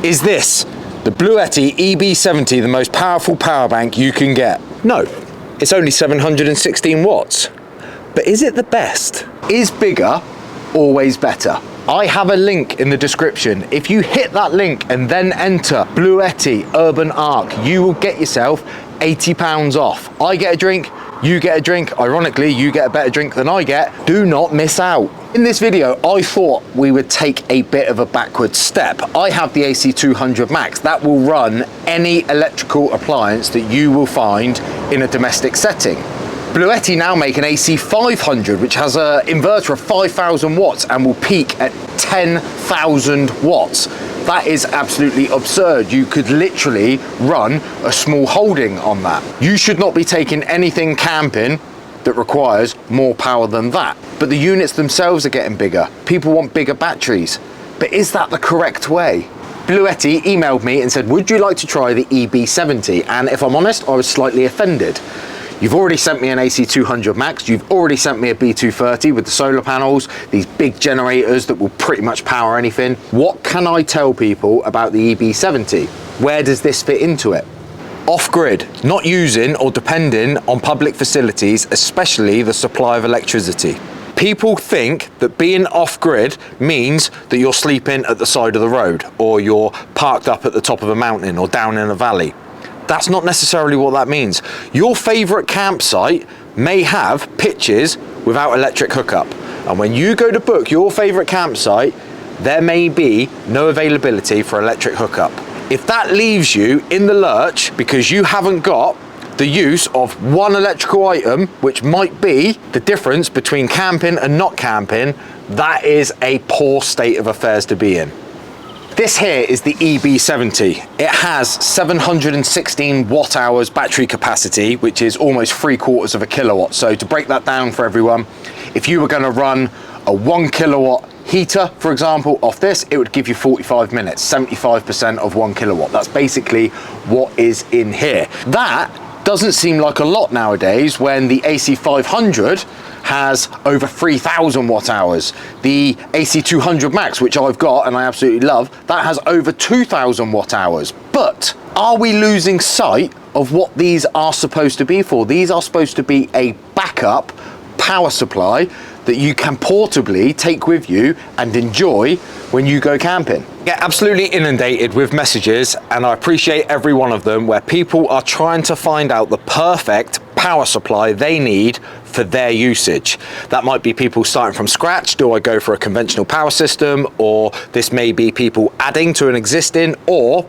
Is this, the Bluetti EB70, the most powerful power bank you can get? No, it's only 716 watts. But is it the best? Is bigger always better? I have a link in the description. If you hit that link and then enter Bluetti Urban Arc, you will get yourself £80 off. I get a drink, you get a drink. Ironically, you get a better drink than I get. Do not miss out. In this video, I thought we would take a bit of a backward step. I have the AC200 Max that will run any electrical appliance that you will find in a domestic setting. Bluetti now make an AC500, which has an inverter of 5,000 watts and will peak at 10,000 watts. That is absolutely absurd. You could literally run a small holding on that. You should not be taking anything camping that requires more power than that. But the units themselves are getting bigger. People want bigger batteries. But is that the correct way? Bluetti emailed me and said, would you like to try the EB70? And if I'm honest, I was slightly offended. You've already sent me an AC200 Max, you've already sent me a B230 with the solar panels, these big generators that will pretty much power anything. What can I tell people about the EB70? Where does this fit into it? Off-grid, not using or depending on public facilities, especially the supply of electricity. People think that being off-grid means that you're sleeping at the side of the road, or you're parked up at the top of a mountain or down in a valley. That's not necessarily what that means. Your favorite campsite may have pitches without electric hookup. And when you go to book your favorite campsite, there may be no availability for electric hookup. If that leaves you in the lurch because you haven't got the use of one electrical item, which might be the difference between camping and not camping, that is a poor state of affairs to be in. This here is the EB70. It has 716 watt hours battery capacity, which is almost 3/4 of a kilowatt. So to break that down for everyone, if you were going to run a 1 kilowatt heater, for example, off this, it would give you 45 minutes, 75% of 1 kilowatt. That's basically what is in here. That doesn't seem like a lot nowadays when the AC500 has over 3,000 watt hours. The AC200 Max, which I've got and I absolutely love, that has over 2,000 watt hours. But are we losing sight of what these are supposed to be for? These are supposed to be a backup power supply that you can portably take with you and enjoy when you go camping. Get absolutely inundated with messages, and I appreciate every one of them, where people are trying to find out the perfect power supply they need for their usage. That might be people starting from scratch. Do I go for a conventional power system? Or this may be people adding to an existing, or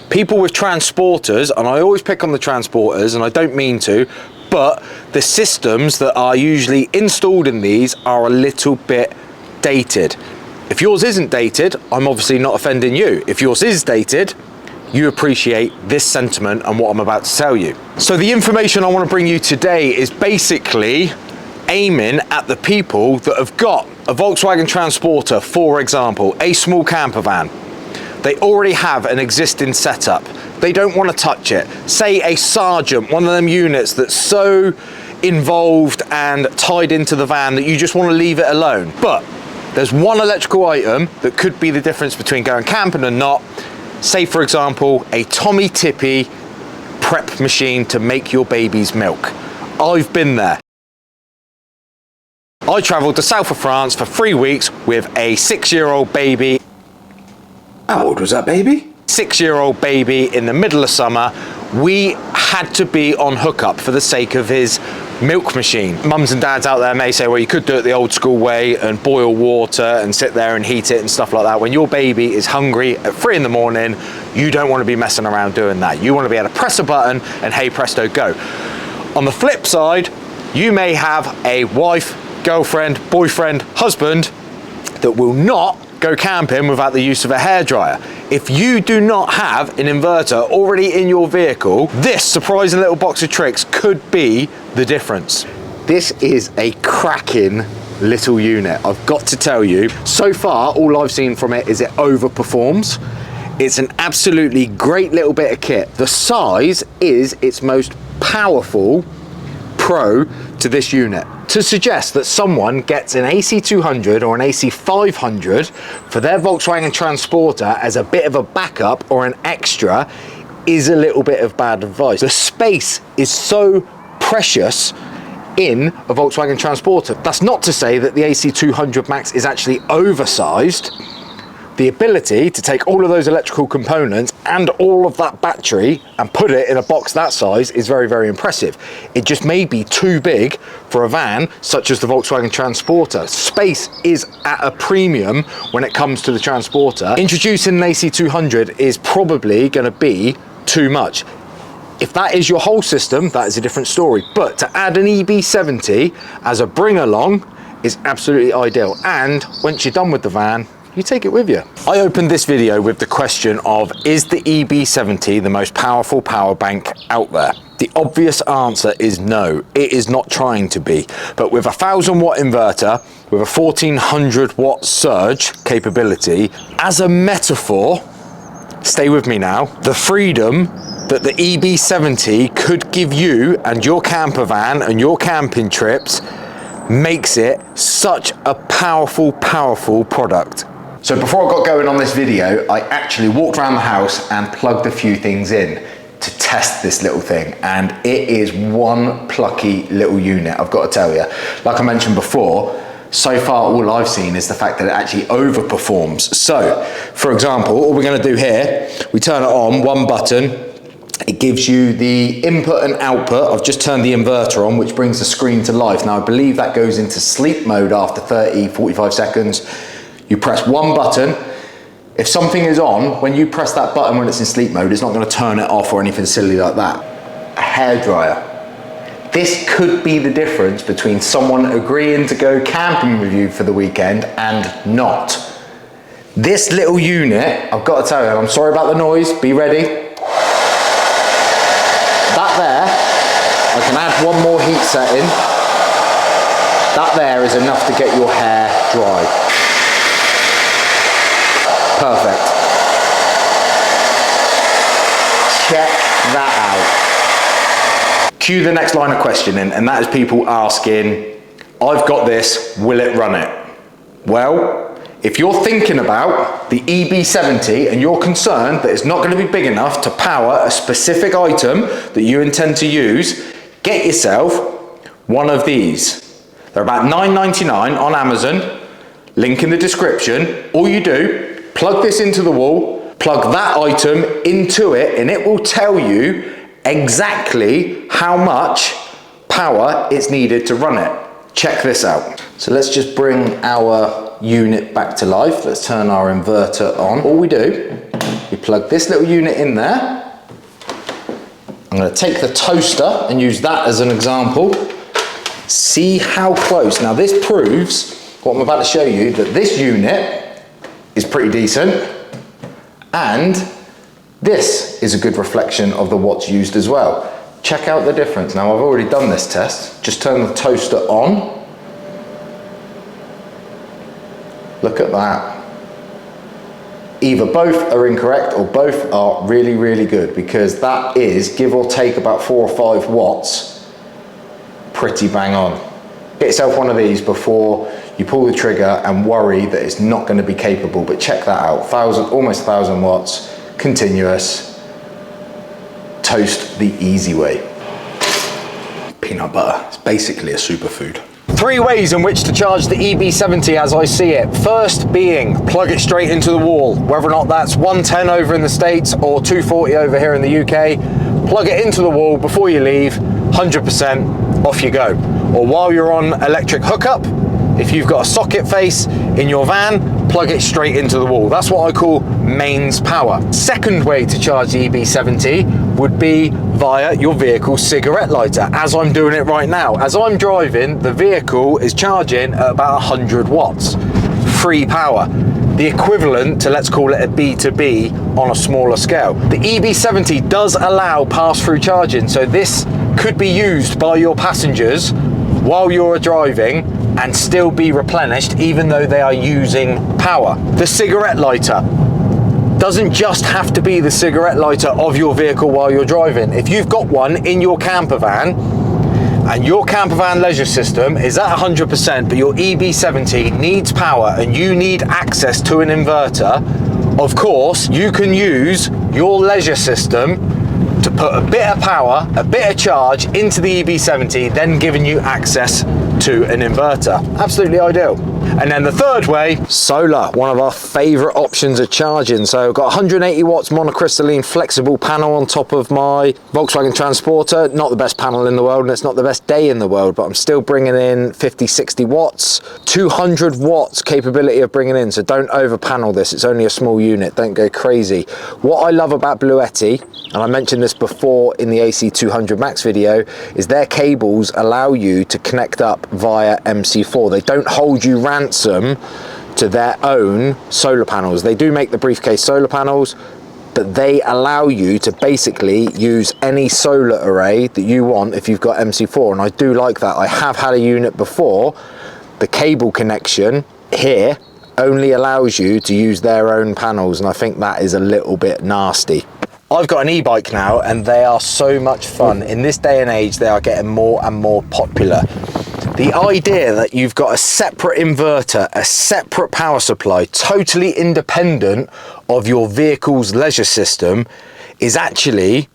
people with transporters, and I always pick on the transporters, and I don't mean to, but the systems that are usually installed in these are a little bit dated. If yours isn't dated, I'm obviously not offending you. If yours is dated, you appreciate this sentiment and what I'm about to tell you. So the information I want to bring you today is basically aiming at the people that have got a Volkswagen Transporter, for example, a small camper van. They already have an existing setup. They don't want to touch it. Say a Sergeant, one of them units that's so involved and tied into the van that you just want to leave it alone. But there's one electrical item that could be the difference between going camping and not. Say, for example, a Tommy Tippy prep machine to make your baby's milk. I've been there. I travelled to south of France for 3 weeks with a 6-year-old baby. How old was that baby? 6-year-old baby in the middle of summer. We had to be on hookup for the sake of his milk machine. Mums and dads out there may say, well, you could do it the old school way and boil water and sit there and heat it and stuff like that. When your baby is hungry at 3 in the morning, you don't want to be messing around doing that. You want to be able to press a button and hey presto, go. On the flip side, you may have a wife, girlfriend, boyfriend, husband that will not go camping without the use of a hairdryer. If you do not have an inverter already in your vehicle, this surprising little box of tricks could be the difference. This is a cracking little unit, I've got to tell you. So far, all I've seen from it is it overperforms. It's an absolutely great little bit of kit. The size is its most powerful pro to this unit. To suggest that someone gets an AC200 or an AC500 for their Volkswagen Transporter as a bit of a backup or an extra is a little bit of bad advice. The space is so precious in a Volkswagen Transporter. That's not to say that the AC200 Max is actually oversized. The ability to take all of those electrical components and all of that battery and put it in a box that size is very, very impressive. It just may be too big for a van such as the Volkswagen Transporter. Space is at a premium when it comes to the Transporter. Introducing an AC200 is probably going to be too much. If that is your whole system, that is a different story. But to add an EB70 as a bring along is absolutely ideal. And once you're done with the van, you take it with you. I opened this video with the question of, is the EB70 the most powerful power bank out there? The obvious answer is no, it is not trying to be. But with a 1000 watt inverter, with a 1400 watt surge capability, as a metaphor, stay with me now, the freedom that the EB70 could give you and your camper van and your camping trips makes it such a powerful, powerful product. So before I got going on this video, I actually walked around the house and plugged a few things in to test this little thing. And it is one plucky little unit, I've got to tell you. Like I mentioned before, so far all I've seen is the fact that it actually overperforms. So, for example, all we're gonna do here, we turn it on, one button, it gives you the input and output. I've just turned the inverter on, which brings the screen to life. Now I believe that goes into sleep mode after 30, 45 seconds. You press one button. If something is on, when you press that button when it's in sleep mode, it's not going to turn it off or anything silly like that. A hairdryer. This could be the difference between someone agreeing to go camping with you for the weekend and not. This little unit, I've got to tell you, I'm sorry about the noise, be ready. That there, I can add one more heat setting. That there is enough to get your hair dry. Perfect. Check that out. Cue the next line of questioning, and that is people asking, I've got this, will it run it? Well, if you're thinking about the EB70 and you're concerned that it's not going to be big enough to power a specific item that you intend to use, get yourself one of these. They're about $9.99 on Amazon, link in the description. All you do, plug this into the wall, plug that item into it, and it will tell you exactly how much power it's needed to run it. Check this out. So let's just bring our unit back to life. Let's turn our inverter on. All we do, we plug this little unit in there. I'm going to take the toaster and use that as an example. See how close. Now this proves what I'm about to show you, that this unit is pretty decent, and this is a good reflection of the watts used as well. Check out the difference. Now I've already done this test. Just turn the toaster on. Look at that. Either both are incorrect or both are really, really good, because that is, give or take, about 4 or 5 watts. Pretty bang on. Get yourself one of these before you pull the trigger and worry that it's not going to be capable. But check that out, almost 1000 watts, continuous, toast the easy way. Peanut butter, it's basically a superfood. 3 ways in which to charge the EB70 as I see it. First being, plug it straight into the wall. Whether or not that's 110 over in the States or 240 over here in the UK, plug it into the wall before you leave, 100%, off you go. Or while you're on electric hookup, if you've got a socket face in your van, plug it straight into the wall. That's what I call mains power. Second way to charge the EB70 would be via your vehicle's cigarette lighter, as I'm doing it right now. As I'm driving, the vehicle is charging at about 100 watts. Free power. The equivalent to, let's call it a B2B on a smaller scale. The EB70 does allow pass-through charging, so this could be used by your passengers while you're driving and still be replenished even though they are using power. The cigarette lighter doesn't just have to be the cigarette lighter of your vehicle while you're driving. If you've got one in your camper van, and your camper van leisure system is at 100%, but your EB70 needs power and you need access to an inverter, of course, you can use your leisure system to put a bit of power, a bit of charge into the EB70, then giving you access to an inverter. Absolutely ideal. And then the third way, solar, one of our favorite options of charging. So I've got 180 watts monocrystalline flexible panel on top of my Volkswagen Transporter. Not the best panel in the world, and it's not the best day in the world, but I'm still bringing in 50, 60 watts, 200 watts capability of bringing in. So don't over panel this. It's only a small unit. Don't go crazy. What I love about Bluetti, and I mentioned this before in the AC200 Max video, is their cables allow you to connect up via MC4. They don't hold you ransom to their own solar panels. They do make the briefcase solar panels, but they allow you to basically use any solar array that you want if you've got MC4, and I do like that. I have had a unit before. The cable connection here only allows you to use their own panels, and I think that is a little bit nasty. I've got an e-bike now, and they are so much fun. In this day and age, they are getting more and more popular. The idea that you've got a separate inverter, a separate power supply, totally independent of your vehicle's leisure system, is actually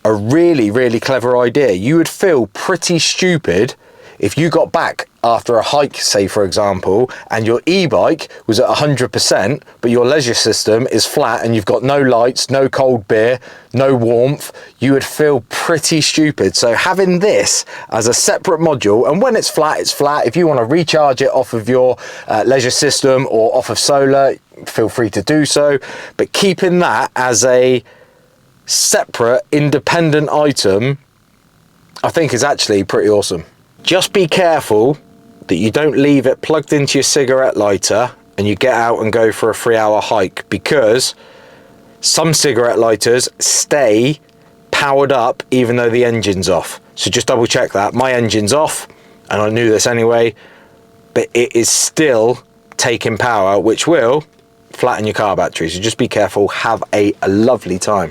a really, really clever idea. You would feel pretty stupid if you got back after a hike, say for example, and your e-bike was at 100%, but your leisure system is flat and you've got no lights, no cold beer, no warmth, you would feel pretty stupid. So having this as a separate module, and when it's flat, it's flat. If you want to recharge it off of your leisure system or off of solar, feel free to do so. But keeping that as a separate, independent item, I think is actually pretty awesome. Just be careful that you don't leave it plugged into your cigarette lighter and you get out and go for a 3-hour hike, because some cigarette lighters stay powered up even though the engine's off. So just double check that. My engine's off, and I knew this anyway, but it is still taking power, which will flatten your car battery. So just be careful. Have a lovely time.